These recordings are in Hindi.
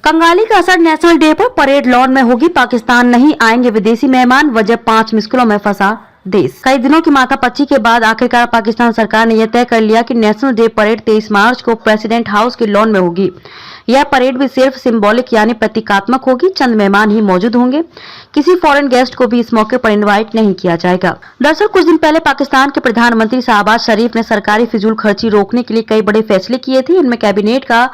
कंगाली का असर नेशनल डे पर परेड लॉन में होगी। पाकिस्तान नहीं आएंगे विदेशी मेहमान, वजह 5 मुश्किलों में फंसा देश। कई दिनों की माथापच्ची के बाद आखिरकार पाकिस्तान सरकार ने यह तय कर लिया कि नेशनल डे परेड 23 मार्च को प्रेसिडेंट हाउस के लॉन में होगी। यह परेड भी सिर्फ सिंबॉलिक यानी प्रतीकात्मक होगी। चंद मेहमान ही मौजूद होंगे। किसी फॉरेन गेस्ट को भी इस मौके पर इनवाइट नहीं किया जाएगा। दरअसल कुछ दिन पहले पाकिस्तान के प्रधानमंत्री शहबाज शरीफ ने सरकारी फिजूल खर्ची रोकने के लिए कई बड़े फैसले किए थे। इनमें कैबिनेट का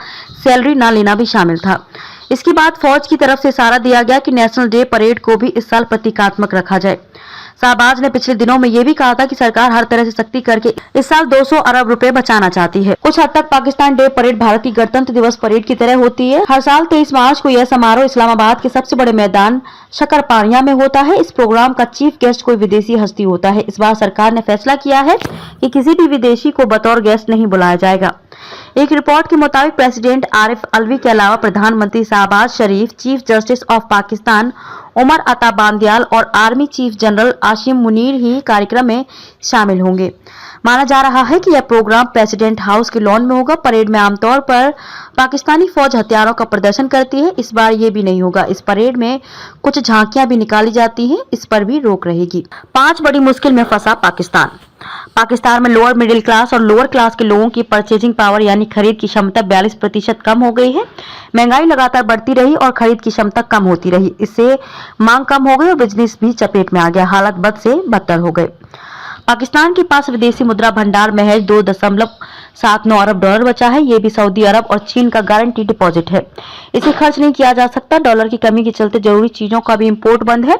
सैलरी न लेना भी शामिल था। इसके बाद फौज की तरफ से इशारा दिया गया कि नेशनल डे परेड को भी इस साल प्रतीकात्मक रखा जाए। शहबाज ने पिछले दिनों में यह भी कहा था कि सरकार हर तरह से सख्ती करके इस साल 200 अरब रुपए बचाना चाहती है। कुछ हद तक पाकिस्तान डे परेड भारत की गणतंत्र दिवस परेड की तरह होती है। हर साल 23 मार्च को यह समारोह इस्लामाबाद के सबसे बड़े मैदान शकरपानिया में होता है। इस प्रोग्राम का चीफ गेस्ट कोई विदेशी हस्ती होता है। इस बार सरकार ने फैसला किया है कि किसी भी विदेशी को बतौर गेस्ट नहीं बुलाया जाएगा। एक रिपोर्ट के मुताबिक प्रेसिडेंट आरिफ अलवी के अलावा प्रधानमंत्री Shehbaz Sharif, chief justice of Pakistan Umar Ata Bandial और army chief general Asim Munir ही कार्यक्रम में शामिल होंगे। माना जा रहा है कि यह प्रोग्राम प्रेसिडेंट हाउस के लॉन में होगा। परेड में आमतौर पर पाकिस्तानी फौज हथियारों का प्रदर्शन करती है। इस बार ये भी नहीं होगा। इस परेड में कुछ झांकियां भी निकाली जाती हैं। इस पर भी रोक रहेगी। 5 बड़ी मुश्किल में फंसा पाकिस्तान। पाकिस्तान में लोअर मिडिल क्लास और लोअर क्लास के लोगों की परचेजिंग पावर यानी खरीद की क्षमता 42% कम हो गई है। महंगाई लगातार बढ़ती रही और खरीद की क्षमता कम होती रही। इससे मांग कम हो गई और बिजनेस भी चपेट में आ गया। हालत बद से बदतर हो गए। पाकिस्तान के पास विदेशी मुद्रा भंडार महज 2.79 अरब डॉलर बचा है। ये भी सऊदी अरब और चीन का गारंटी डिपॉजिट है। इसे खर्च नहीं किया जा सकता। डॉलर की कमी के चलते जरूरी चीजों का भी इंपोर्ट बंद है।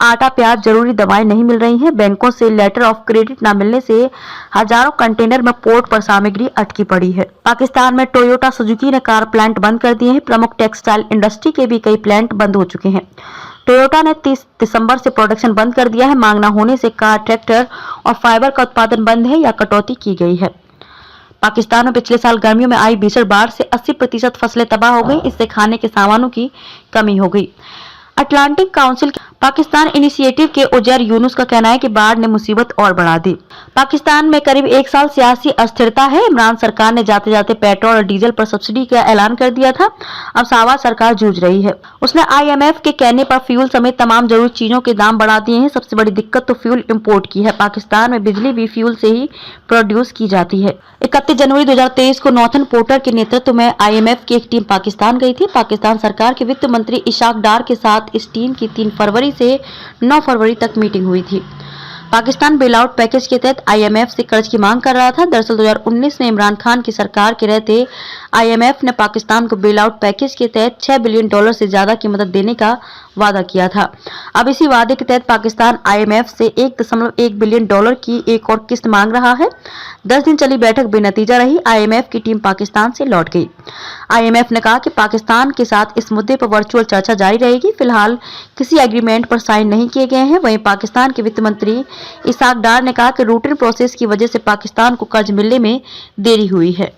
आटा, प्याज, जरूरी दवाएं नहीं मिल रही हैं। बैंकों से लेटर ऑफ क्रेडिट न मिलने से हजारों कंटेनर में पोर्ट पर सामग्री अटकी पड़ी है। पाकिस्तान में टोयोटा, सुजुकी ने कार प्लांट बंद कर दिए हैं। प्रमुख टेक्सटाइल इंडस्ट्री के भी कई प्लांट बंद हो चुके हैं। टोयोटा ने 30 दिसंबर से प्रोडक्शन बंद कर दिया है। मांग न होने से कार, ट्रैक्टर और फाइबर का उत्पादन बंद है या कटौती की गई है। पाकिस्तान में पिछले साल गर्मियों में आई भीषण बाढ़ से 80% फसलें तबाह हो गई। इससे खाने के सामानों की कमी हो गई। अटलांटिक काउंसिल पाकिस्तान इनिशिएटिव के उजैर यूनुस का कहना है कि बाढ़ ने मुसीबत और बढ़ा दी। पाकिस्तान में करीब 1 साल सियासी अस्थिरता है। इमरान सरकार ने जाते जाते पेट्रोल और डीजल पर सब्सिडी का ऐलान कर दिया था। अब शहबाज सरकार जूझ रही है। उसने IMF के कहने पर फ्यूल समेत तमाम जरूरी चीजों के दाम बढ़ा दिए हैं। सबसे बड़ी दिक्कत तो फ्यूल इंपोर्ट की है। पाकिस्तान में बिजली भी फ्यूल से ही प्रोड्यूस की जाती है। 31 जनवरी 2023 को नॉर्थन पोर्टर के नेतृत्व में IMF की एक टीम पाकिस्तान गई थी। पाकिस्तान सरकार के वित्त मंत्री इशाक डार के साथ इस टीम की 3 फरवरी से 9 फरवरी तक मीटिंग हुई थी। पाकिस्तान बेलआउट पैकेज के तहत IMF से कर्ज की मांग कर रहा था। दरअसल 2019 में इमरान खान की सरकार के रहते IMF ने पाकिस्तान को बेलआउट पैकेज के तहत $6 बिलियन से ज्यादा की मदद देने का वादा किया था। अब इसी वादे के तहत पाकिस्तान IMF से $1.1 बिलियन की एक और किस्त मांग रहा है। 10 दिन चली बैठक बेनतीजा रही। IMF की टीम पाकिस्तान से लौट गई। IMF ने कहा कि पाकिस्तान के साथ इस मुद्दे पर वर्चुअल चर्चा जारी रहेगी। फिलहाल किसी एग्रीमेंट पर साइन नहीं किए गए हैं। वहीं पाकिस्तान के वित्त मंत्री इसाक डार ने कहा कि रूटीन प्रोसेस की वजह से पाकिस्तान को कर्ज मिलने में देरी हुई है।